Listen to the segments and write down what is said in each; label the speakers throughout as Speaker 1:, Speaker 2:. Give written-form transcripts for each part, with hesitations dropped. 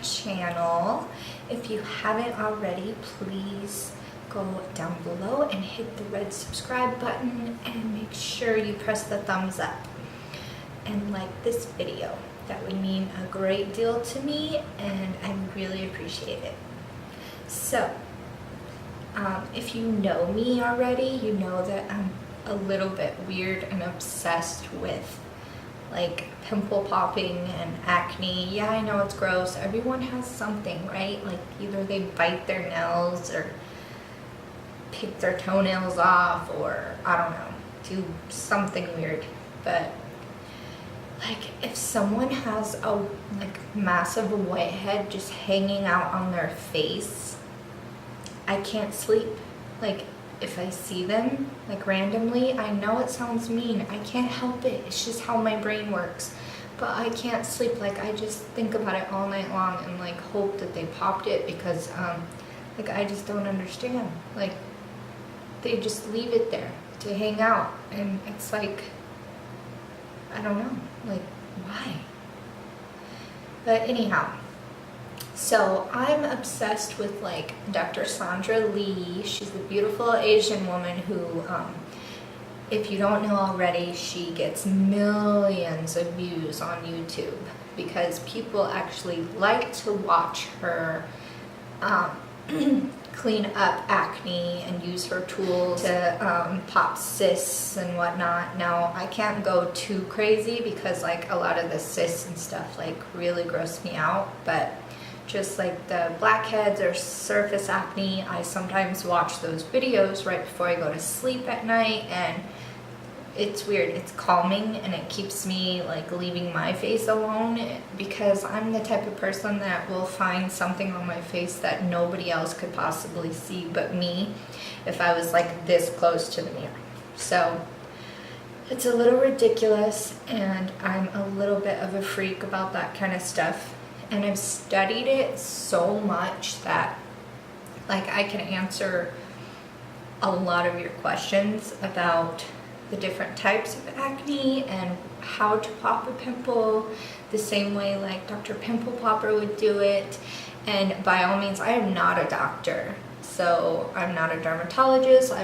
Speaker 1: channel. If you haven't already, please go down below and hit the red subscribe button and make sure you press the thumbs up and like this video. That would mean a great deal to me and I really appreciate it. So if you know me already, you know that I'm a little bit weird and obsessed with like pimple popping and acne. Yeah, I know it's gross. Everyone has something, right? Like either they bite their nails or pick their toenails off, or I don't know, do something weird. But like if someone has a like massive whitehead just hanging out on their face, I can't sleep. Like if I see them like randomly, I know it sounds mean, I can't help it, it's just how my brain works, but I can't sleep. Like I just think about it all night long and like hope that they popped it, because like I just don't understand. Like they just leave it there to hang out and it's like, I don't know, like why? But anyhow, so I'm obsessed with like Dr. Sandra Lee. She's a beautiful Asian woman who, if you don't know already, she gets millions of views on YouTube because people actually like to watch her clean up acne and use her tools to pop cysts and whatnot. Now I can't go too crazy because like a lot of the cysts and stuff like really gross me out, but just like the blackheads or surface acne, I sometimes watch those videos right before I go to sleep at night, and it's weird, it's calming and it keeps me like leaving my face alone, because I'm the type of person that will find something on my face that nobody else could possibly see but me if I was like this close to the mirror. So it's a little ridiculous and I'm a little bit of a freak about that kind of stuff. And I've studied it so much that like I can answer a lot of your questions about the different types of acne and how to pop a pimple the same way like Dr. Pimple Popper would do it. And by all means, I am not a doctor, so I'm not a dermatologist, I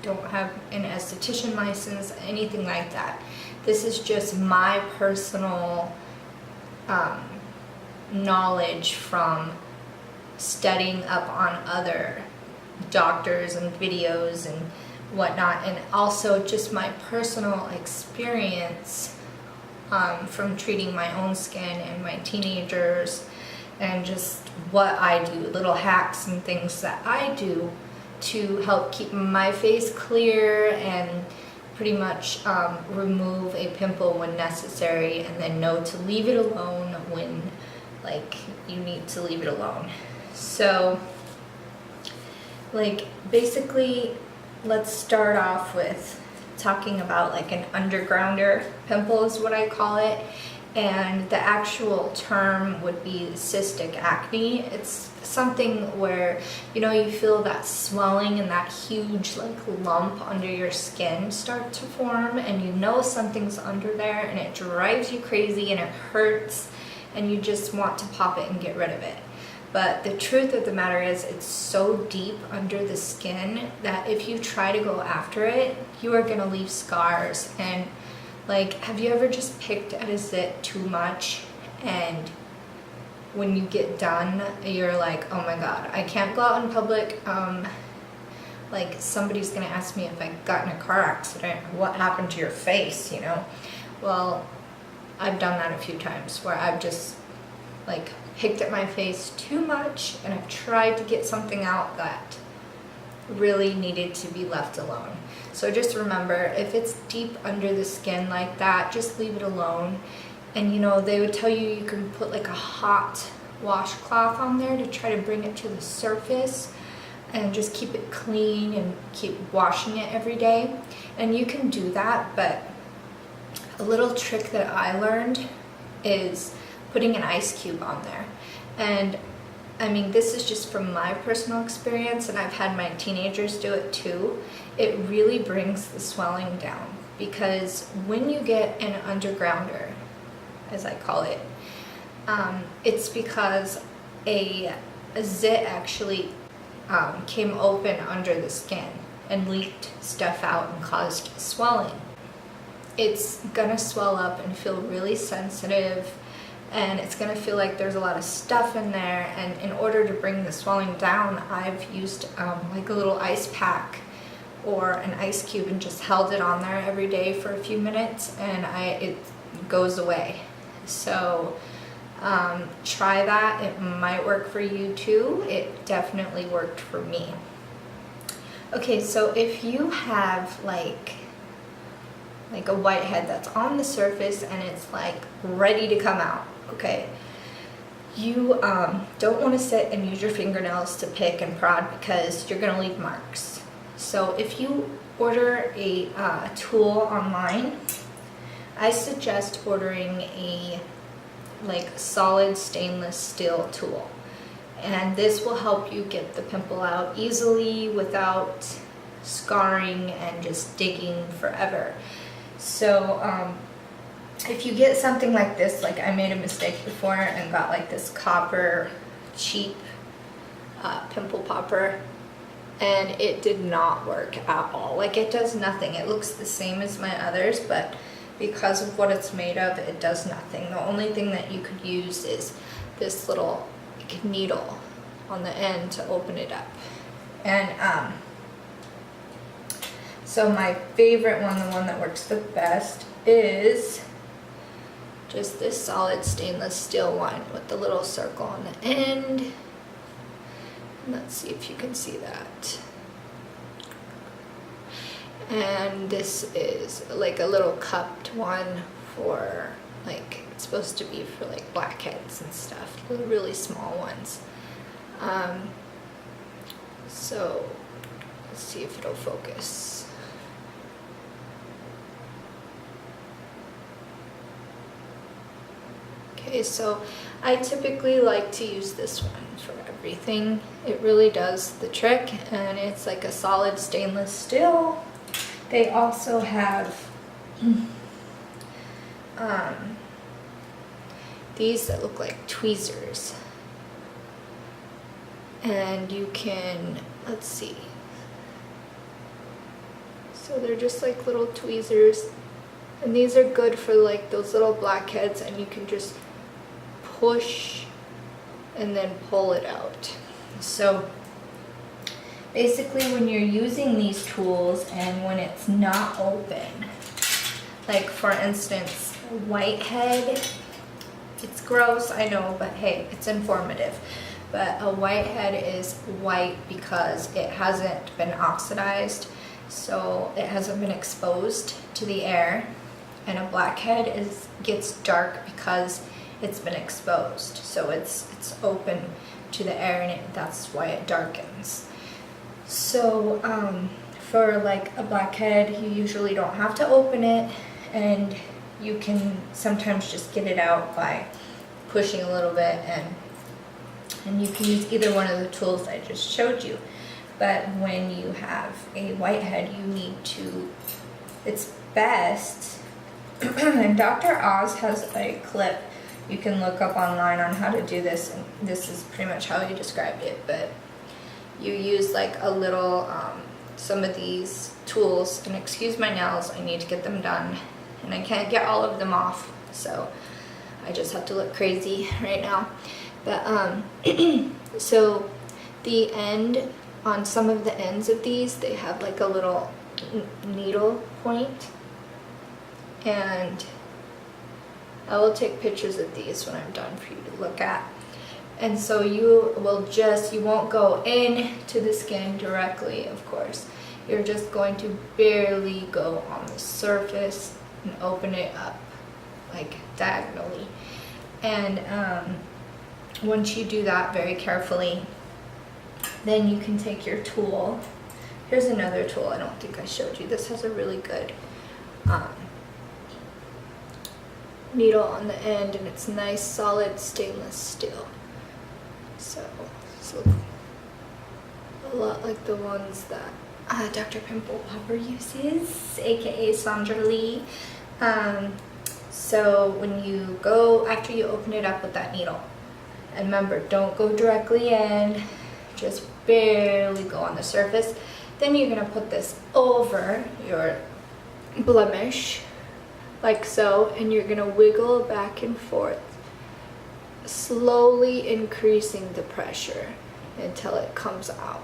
Speaker 1: don't have an esthetician license, anything like that. This is just my personal knowledge from studying up on other doctors and videos and whatnot, and also just my personal experience from treating my own skin and my teenagers, and just what I do, little hacks and things that I do to help keep my face clear and pretty much remove a pimple when necessary, and then know to leave it alone when like you need to leave it alone. So like basically, let's start off with talking about like an undergrounder pimple is what I call it, and the actual term would be cystic acne. It's something where, you know, you feel that swelling and that huge like lump under your skin start to form, and you know something's under there and it drives you crazy and it hurts and you just want to pop it and get rid of it. But the truth of the matter is it's so deep under the skin that if you try to go after it, you are going to leave scars. And like, have you ever just picked at a zit too much, and when you get done, you're like, oh my god, I can't go out in public. Like somebody's going to ask me if I got in a car accident, what happened to your face, you know? Well, I've done that a few times where I've just like picked at my face too much and I've tried to get something out that really needed to be left alone. So just remember, if it's deep under the skin like that, just leave it alone. And you know, they would tell you you can put like a hot washcloth on there to try to bring it to the surface and just keep it clean and keep washing it every day. And you can do that, but a little trick that I learned is putting an ice cube on there. And I mean, this is just from my personal experience, and I've had my teenagers do it too. It really brings the swelling down, because when you get an undergrounder, as I call it, It's because a zit actually came open under the skin and leaked stuff out and caused swelling. It's gonna swell up and feel really sensitive, and it's gonna feel like there's a lot of stuff in there. And in order to bring the swelling down, I've used like a little ice pack or an ice cube and just held it on there every day for a few minutes, and it goes away. So try that. It might work for you too. It definitely worked for me. Okay, so if you have like a whitehead that's on the surface and it's like ready to come out, okay, you don't want to sit and use your fingernails to pick and prod because you're going to leave marks. So if you order a tool online, I suggest ordering a like solid stainless steel tool, and this will help you get the pimple out easily without scarring and just digging forever. So if you get something like this, like I made a mistake before and got like this copper cheap Pimple Popper, and it did not work at all. Like, it does nothing. It looks the same as my others, but because of what it's made of, it does nothing. The only thing that you could use is this little like needle on the end to open it up. And so my favorite one, the one that works the best, is just this solid stainless steel one with the little circle on the end. Let's see if you can see that. And this is like a little cupped one for like, it's supposed to be for like blackheads and stuff, the really small ones. So let's see if it'll focus. Okay, so I typically like to use this one for everything. It really does the trick, and it's like a solid stainless steel. They also have these that look like tweezers, and you can, let's see, so they're just like little tweezers, and these are good for like those little blackheads, and you can just push and then pull it out. So basically, when you're using these tools and when it's not open, like for instance, whitehead, it's gross, I know, but hey, it's informative. But a whitehead is white because it hasn't been oxidized, so it hasn't been exposed to the air. And a blackhead gets dark because it's been exposed, so it's open to the air, and that's why it darkens. So for like a blackhead, you usually don't have to open it, and you can sometimes just get it out by pushing a little bit, and you can use either one of the tools I just showed you. But when you have a whitehead, you need to, it's best, and Dr. Oz has a clip you can look up online on how to do this, and this is pretty much how he described it. But you use like a little, some of these tools, and excuse my nails, I need to get them done, and I can't get all of them off, so I just have to look crazy right now. But so the end, on some of the ends of these, they have like a little needle point, and I will take pictures of these when I'm done for you to look at. And so you won't go in to the skin directly, of course. You're just going to barely go on the surface and open it up, like diagonally. And once you do that very carefully, then you can take your tool. Here's another tool I don't think I showed you. This has a really good needle on the end, and it's nice solid stainless steel. So it's a lot like the ones that Dr. Pimple Popper uses, aka Sandra Lee. So when you go, after you open it up with that needle, and remember, don't go directly in, just barely go on the surface. Then you're gonna put this over your blemish, like so, and you're gonna wiggle back and forth, slowly increasing the pressure until it comes out.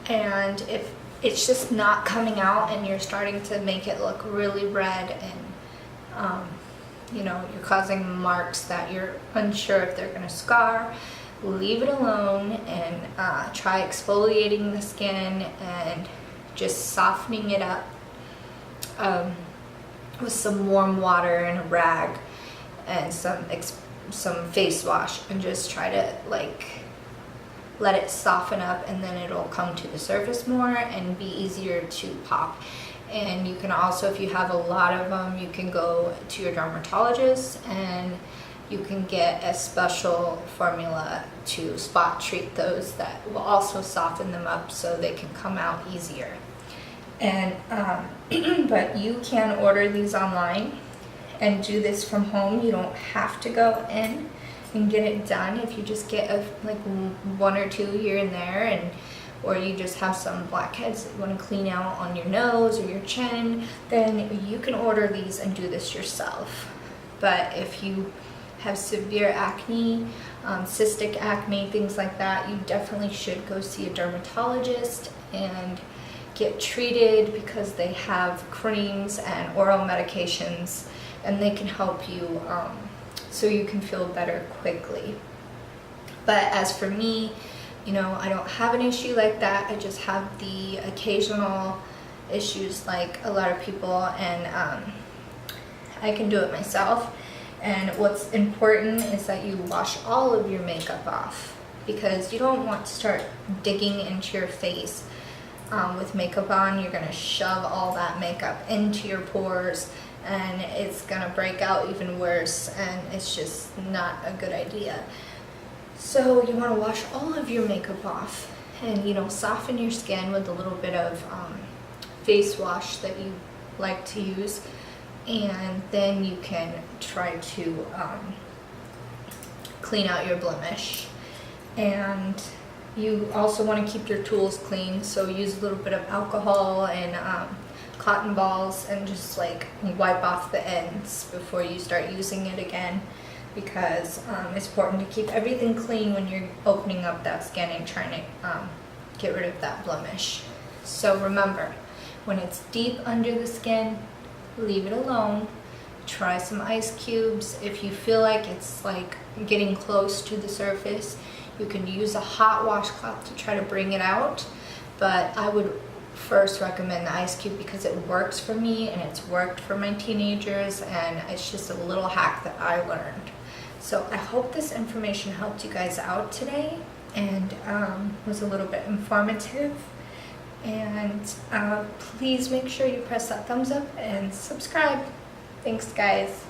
Speaker 1: And if it's just not coming out and you're starting to make it look really red and you know, you're causing marks that you're unsure if they're gonna scar, leave it alone and try exfoliating the skin and just softening it up with some warm water and a rag and some face wash, and just try to like let it soften up, and then it'll come to the surface more and be easier to pop. And you can also, if you have a lot of them, you can go to your dermatologist and you can get a special formula to spot treat those that will also soften them up so they can come out easier. And but you can order these online and do this from home. You don't have to go in and get it done. If you just get like one or two here and there, and or you just have some blackheads that you want to clean out on your nose or your chin, then you can order these and do this yourself. But if you have severe acne, cystic acne, things like that, you definitely should go see a dermatologist and get treated, because they have creams and oral medications, and they can help you so you can feel better quickly. But as for me, you know, I don't have an issue like that. I just have the occasional issues like a lot of people, and I can do it myself. And what's important is that you wash all of your makeup off, because you don't want to start digging into your face with makeup on. You're gonna shove all that makeup into your pores, and it's gonna break out even worse, and it's just not a good idea. So you want to wash all of your makeup off, and you know, soften your skin with a little bit of face wash that you like to use, and then you can try to clean out your blemish. And you also want to keep your tools clean, so use a little bit of alcohol and cotton balls and just like wipe off the ends before you start using it again, because it's important to keep everything clean when you're opening up that skin and trying to get rid of that blemish. So remember, when it's deep under the skin, leave it alone. Try some ice cubes. If you feel like it's like getting close to the surface, you can use a hot washcloth to try to bring it out, but I would first recommend the ice cube because it works for me and it's worked for my teenagers, and it's just a little hack that I learned. So I hope this information helped you guys out today and was a little bit informative. And please make sure you press that thumbs up and subscribe. Thanks, guys.